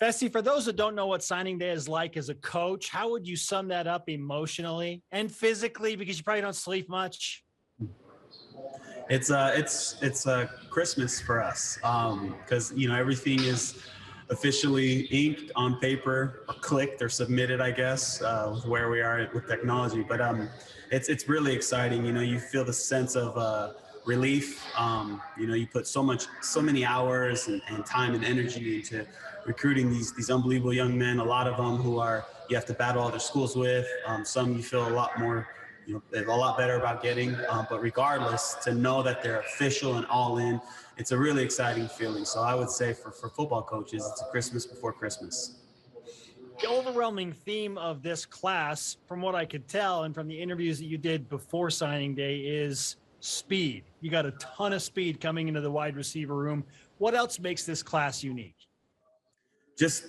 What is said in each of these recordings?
Fesi, for those that don't know what signing day is like as a coach, how would you sum that up emotionally and physically? Because you probably don't sleep much. It's Christmas for us because everything is officially inked on paper or clicked or submitted, I guess, with where we are with technology. But it's really exciting. You feel the sense of relief. You put so many hours and time and energy into recruiting these unbelievable young men. A lot of them who you have to battle other schools with. Some you feel a lot more a lot better about getting. But regardless, to know that they're official and all in, it's a really exciting feeling. So I would say for football coaches, it's a Christmas before Christmas. The overwhelming theme of this class, from what I could tell and from the interviews that you did before signing day, is speed. You got a ton of speed coming into the wide receiver room. What else makes this class unique? Just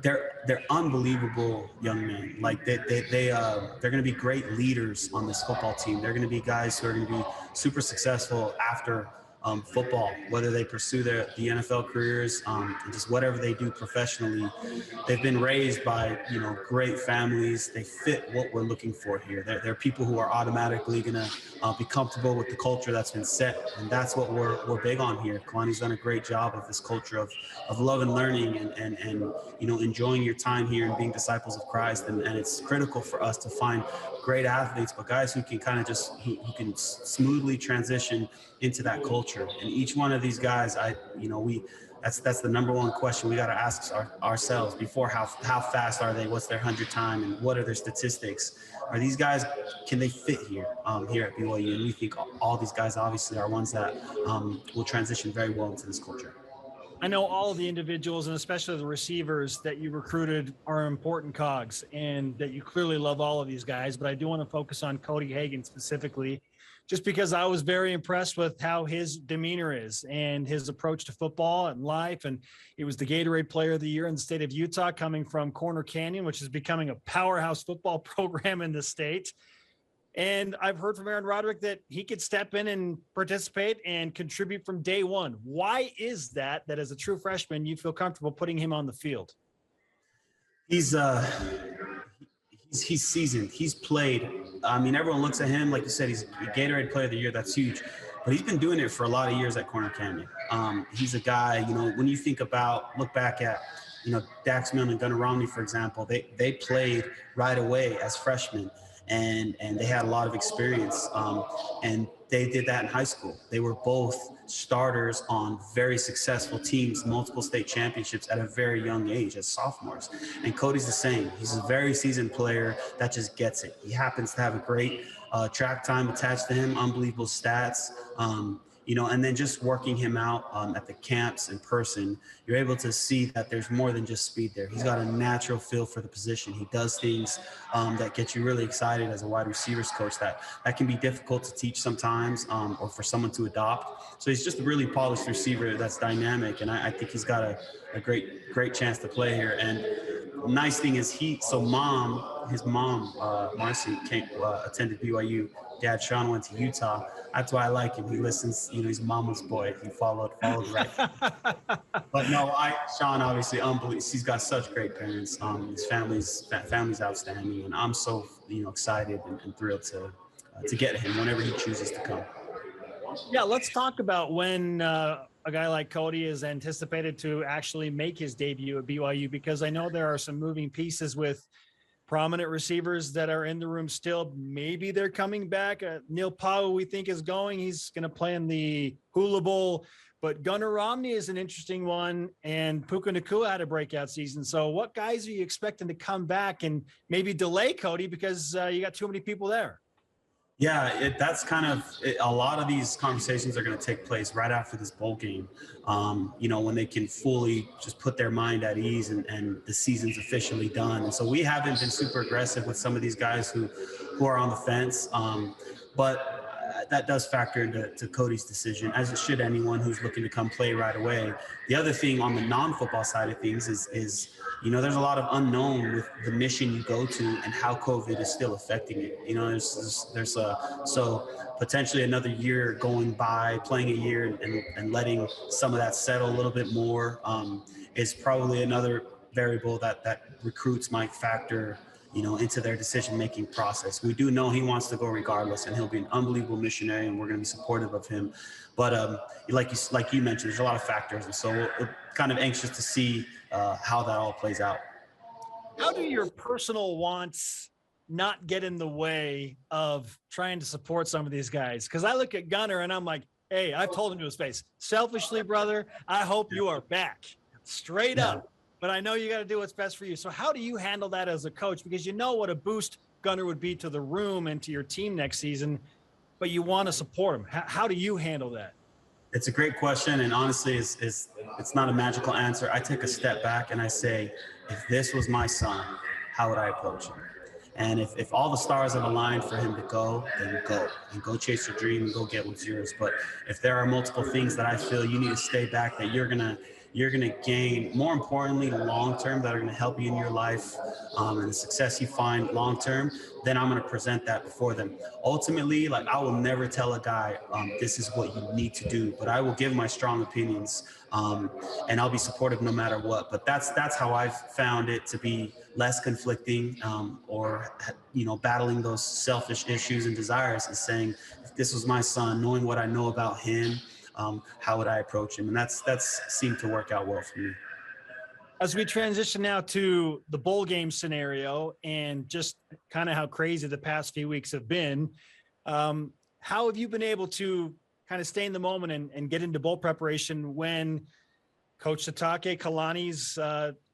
they're unbelievable young men. Like they're going to be great leaders on this football team. They're going to be guys who are going to be super successful after football, whether they pursue the NFL careers, and just whatever they do professionally. They've been raised by great families. They fit what we're looking for here. They're people who are automatically going to be comfortable with the culture that's been set, and that's what we're big on here. Kalani's done a great job of this culture of love and learning and enjoying your time here and being disciples of Christ. And it's critical for us to find great athletes, but guys who can kind of who can smoothly transition into that culture. And each one of these guys, that's the number one question we got to ask ourselves before: how fast are they? What's their 100 time? And what are their statistics? Are these guys, can they fit here at BYU? And we think all these guys obviously are ones that will transition very well into this culture. I know all of the individuals, and especially the receivers that you recruited, are important cogs, and that you clearly love all of these guys. But I do want to focus on Cody Hagan specifically, just because I was very impressed with how his demeanor is and his approach to football and life. And he was the Gatorade Player of the Year in the state of Utah, coming from Corner Canyon, which is becoming a powerhouse football program in the state. And I've heard from Aaron Roderick that he could step in and participate and contribute from day one. Why is that as a true freshman, you feel comfortable putting him on the field? He's seasoned. He's played. I mean, everyone looks at him, like you said, he's a Gatorade Player of the Year. That's huge. But he's been doing it for a lot of years at Corner Canyon. He's a guy, when you look back at, Dax Milne and Gunnar Romney, for example, they played right away as freshmen. And they had a lot of experience, and they did that in high school. They were both starters on very successful teams, multiple state championships at a very young age as sophomores. And Cody's the same. He's a very seasoned player that just gets it. He happens to have a great track time attached to him, unbelievable stats. And then just working him out at the camps in person, you're able to see that there's more than just speed there. He's got a natural feel for the position. He does things that get you really excited as a wide receivers coach that can be difficult to teach sometimes or for someone to adopt. So he's just a really polished receiver that's dynamic, and I think he's got a great chance to play here. And the nice thing is his mom, Marcy, attended BYU. Dad, Sean, went to Utah. That's why I like him. He listens, he's a mama's boy. He followed right. But no, Sean, obviously, unbelievable. He's got such great parents. His family's outstanding. And I'm so, excited and thrilled to get him whenever he chooses to come. Yeah, let's talk about when a guy like Cody is anticipated to actually make his debut at BYU, because I know there are some moving pieces with prominent receivers that are in the room still. Maybe they're coming back. Neil Pau, we think, is going. He's going to play in the Hula Bowl. But Gunnar Romney is an interesting one, and Puka Nacua had a breakout season. So what guys are you expecting to come back and maybe delay Cody because you got too many people there? Yeah, that's kind of it. A lot of these conversations are going to take place right after this bowl game, when they can fully just put their mind at ease and the season's officially done. And so we haven't been super aggressive with some of these guys who are on the fence, but that does factor into Cody's decision, as it should anyone who's looking to come play right away. The other thing on the non-football side of things is there's a lot of unknown with the mission you go to and how COVID is still affecting it. So potentially another year going by, playing a year and letting some of that settle a little bit more. is probably another variable that recruits might factor, into their decision-making process. We do know he wants to go regardless, and he'll be an unbelievable missionary, and we're going to be supportive of him. But like you mentioned, there's a lot of factors, and so we're kind of anxious to see how that all plays out. How do your personal wants not get in the way of trying to support some of these guys? Because I look at Gunner and I'm like, hey, I've told him to his face, selfishly, brother, I hope you are back, straight up. But I know you got to do what's best for you. So how do you handle that as a coach? Because you know what a boost Gunner would be to the room and to your team next season, but you want to support him. How do you handle that? It's a great question, and honestly, it's not a magical answer. I take a step back and I say, if this was my son, how would I approach him? And if all the stars have aligned for him to go, then go and go chase your dream and go get what's yours. But if there are multiple things that I feel you need to stay back, that you're gonna gain, more importantly, long term, that are gonna help you in your life, and the success you find long term, then I'm gonna present that before them. Ultimately, like, I will never tell a guy, this is what you need to do, but I will give my strong opinions, and I'll be supportive no matter what. But that's how I've found it to be less conflicting, or battling those selfish issues and desires, is saying, if this was my son, knowing what I know about him, how would I approach him? And that's seemed to work out well for me. As we transition now to the bowl game scenario and just kind of how crazy the past few weeks have been, how have you been able to kind of stay in the moment and get into bowl preparation when Coach Sitake, Kalani's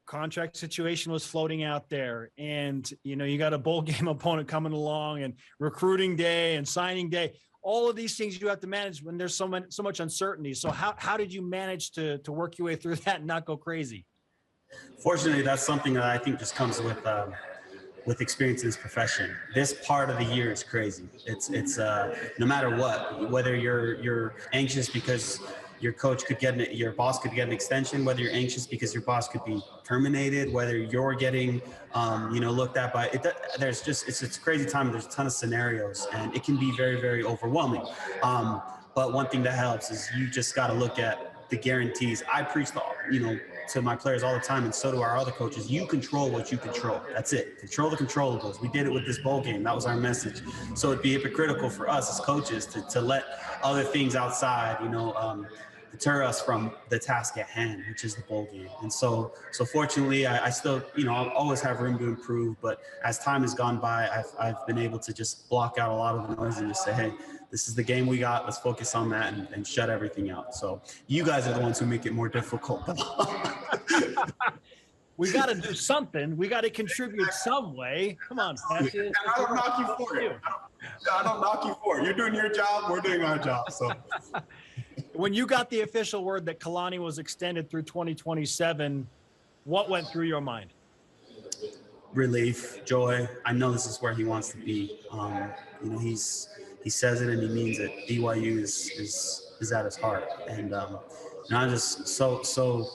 contract situation was floating out there, and you got a bowl game opponent coming along, and recruiting day and signing day, all of these things you have to manage when there's so much uncertainty. So how did you manage to work your way through that and not go crazy? Fortunately, that's something that I think just comes with experience in this profession. This part of the year is crazy. It's no matter what, whether you're anxious because your boss could get an extension, whether you're anxious because your boss could be terminated, whether you're getting looked at by it. It's a crazy time. There's a ton of scenarios, and it can be very, very overwhelming. But one thing that helps is you just got to look at the guarantees. I preach to my players all the time, and so do our other coaches. You control what you control. That's it. Control the controllables. We did it with this bowl game. That was our message. So it'd be hypocritical for us as coaches to let other things outside, deter us from the task at hand, which is the bowl game. And so fortunately, I still, I'll always have room to improve. But as time has gone by, I've been able to just block out a lot of the noise and just say, hey, this is the game we got. Let's focus on that and shut everything out. So you guys are the ones who make it more difficult. We got to do something. We got to contribute some way. Come on, Fesi. I don't knock you for it. I don't knock you for it. You're doing your job. We're doing our job. So when you got the official word that Kalani was extended through 2027, what went through your mind? Relief, joy. I know this is where he wants to be. He says it and he means it. BYU is at his heart, and I'm just so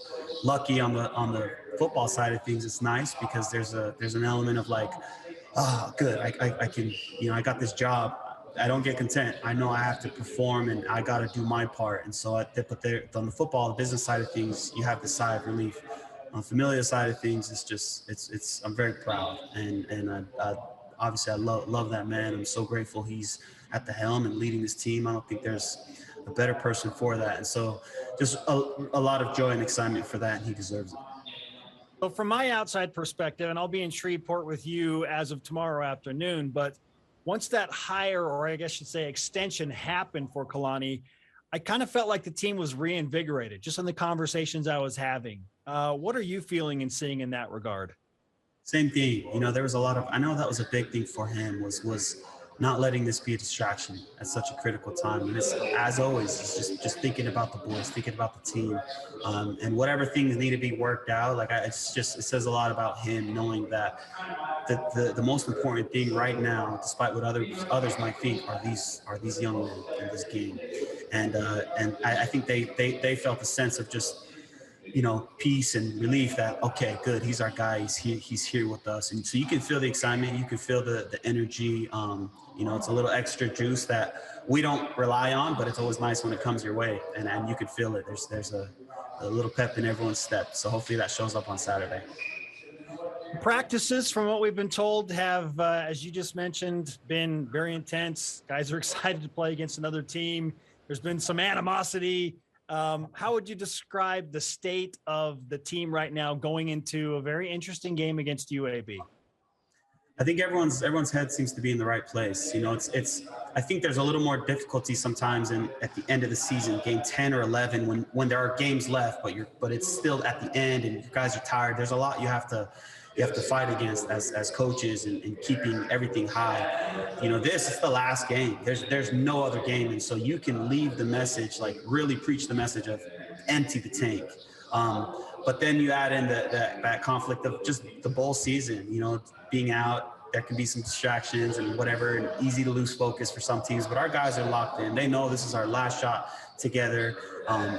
lucky on the football side of things. It's nice because there's an element of like, oh, good. I can, I got this job. I don't get content. I know I have to perform and I got to do my part. And so, but on the football, the business side of things, you have the sigh of relief. On the familiar side of things, it's I'm very proud, and I obviously I love that man. I'm so grateful he's at the helm and leading this team. I don't think there's a better person for that. And so just a lot of joy and excitement for that, and he deserves it. So from my outside perspective, and I'll be in Shreveport with you as of tomorrow afternoon, but once that hire, or I guess I should say extension, happened for Kalani, I kind of felt like the team was reinvigorated just in the conversations I was having. What are you feeling and seeing in that regard? Same thing. There was I know that was a big thing for him was not letting this be a distraction at such a critical time. And it's, as always, it's just thinking about the boys, thinking about the team, and whatever things need to be worked out. It says a lot about him, knowing that the most important thing right now, despite what others might think, are these young men in this game. And I think they felt a sense of just, peace and relief that, okay, good, he's our guy, he's here with us. And so you can feel the excitement, you can feel the energy. It's a little extra juice that we don't rely on, but it's always nice when it comes your way, and you can feel it. a little pep in everyone's step. So hopefully that shows up on Saturday. Practices, from what we've been told, have, as you just mentioned, been very intense. Guys are excited to play against another team. There's been some animosity. How would you describe the state of the team right now going into a very interesting game against UAB? I think everyone's head seems to be in the right place. You know, it's I think there's a little more difficulty sometimes at the end of the season, game 10 or 11, when there are games left, but it's still at the end and you guys are tired. There's a lot you have to fight against as coaches and keeping everything high. You know, this is the last game. There's no other game, and so you can leave the message, like really preach the message of empty the tank. But then you add in that conflict of just the bowl season, you know, being out, there can be some distractions and whatever, and easy to lose focus for some teams. But our guys are locked in. They know this is our last shot together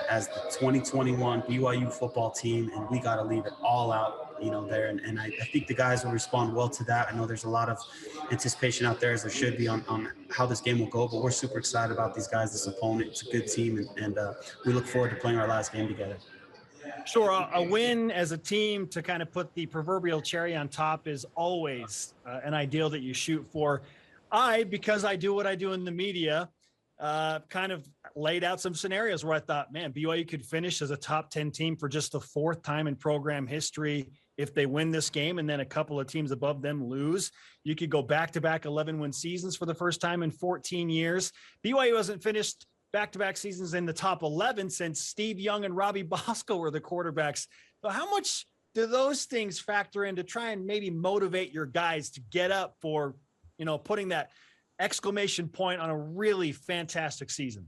as the 2021 BYU football team, and we got to leave it all out, you know, there. And I think the guys will respond well to that. I know there's a lot of anticipation out there, as there should be, on how this game will go. But we're super excited about these guys, this opponent. It's a good team, and we look forward to playing our last game together. Sure. A win as a team to kind of put the proverbial cherry on top is always an ideal that you shoot for. Because I do what I do in the media, kind of laid out some scenarios where I thought, man, BYU could finish as a top 10 team for just the fourth time in program history if they win this game, and then a couple of teams above them lose. You could go back-to-back 11-win seasons for the first time in 14 years. BYU hasn't finished back-to-back seasons in the top 11 since Steve Young and Robbie Bosco were the quarterbacks. So how much do those things factor in to try and maybe motivate your guys to get up for, you know, putting that exclamation point on a really fantastic season?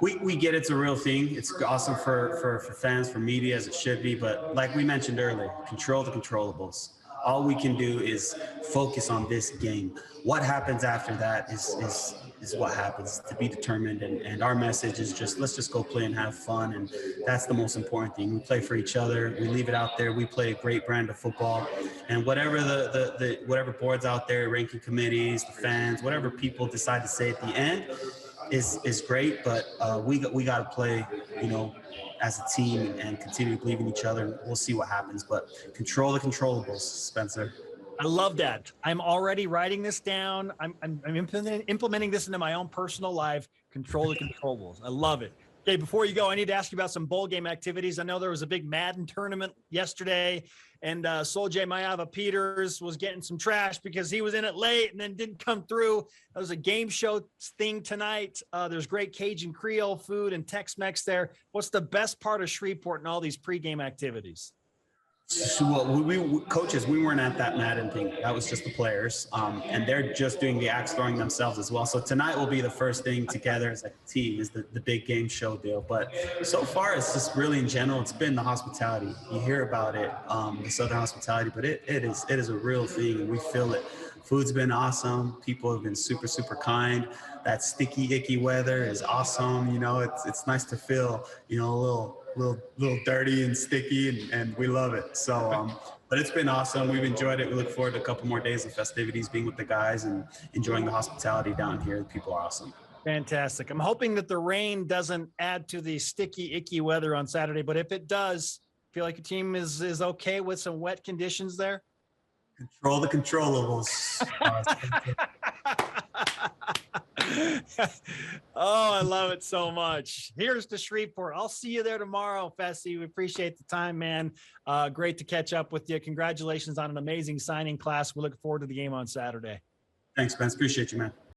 We get it's a real thing. It's awesome for fans, for media, as it should be. But like we mentioned earlier, control the controllables. All we can do is focus on this game. What happens after that is what happens, to be determined. And our message is just, let's just go play and have fun. And that's the most important thing. We play for each other. We leave it out there. We play a great brand of football. And whatever the whatever boards out there, ranking committees, the fans, whatever people decide to say at the end is great. But we got to play, you know, as a team and continue to believe in each other. We'll see what happens. But control the controllables, Spencer. I love that. I'm already writing this down. I'm implementing this into my own personal life. Control the controllables. I love it. Okay, before you go, I need to ask you about some bowl game activities. I know there was a big Madden tournament yesterday, and Soljay Mayava-Peters was getting some trash because he was in it late and then didn't come through. There was a game show thing tonight. There's great Cajun Creole food and Tex-Mex there. What's the best part of Shreveport and all these pregame activities? So we coaches, we weren't at that Madden thing. That was just the players, and they're just doing the axe throwing themselves as well. So tonight will be the first thing together as a team, is the big game show deal. But so far, it's just really in general, it's been the hospitality. You hear about it, the Southern hospitality, but it is a real thing, and we feel it. Food's been awesome. People have been super, super kind. That sticky, icky weather is awesome. You know, it's nice to feel, you know, a little dirty and sticky, and we love it. So, but it's been awesome. We've enjoyed it. We look forward to a couple more days of festivities, being with the guys and enjoying the hospitality down here. The people are awesome. Fantastic. I'm hoping that the rain doesn't add to the sticky, icky weather on Saturday, but if it does, feel like your team is okay with some wet conditions there? Control the controllables. Oh, I love it so much. Here's to Shreveport. I'll see you there tomorrow, Fesi. We appreciate the time, man. Great to catch up with you. Congratulations on an amazing signing class. We look forward to the game on Saturday. Thanks, Ben. Appreciate you, man.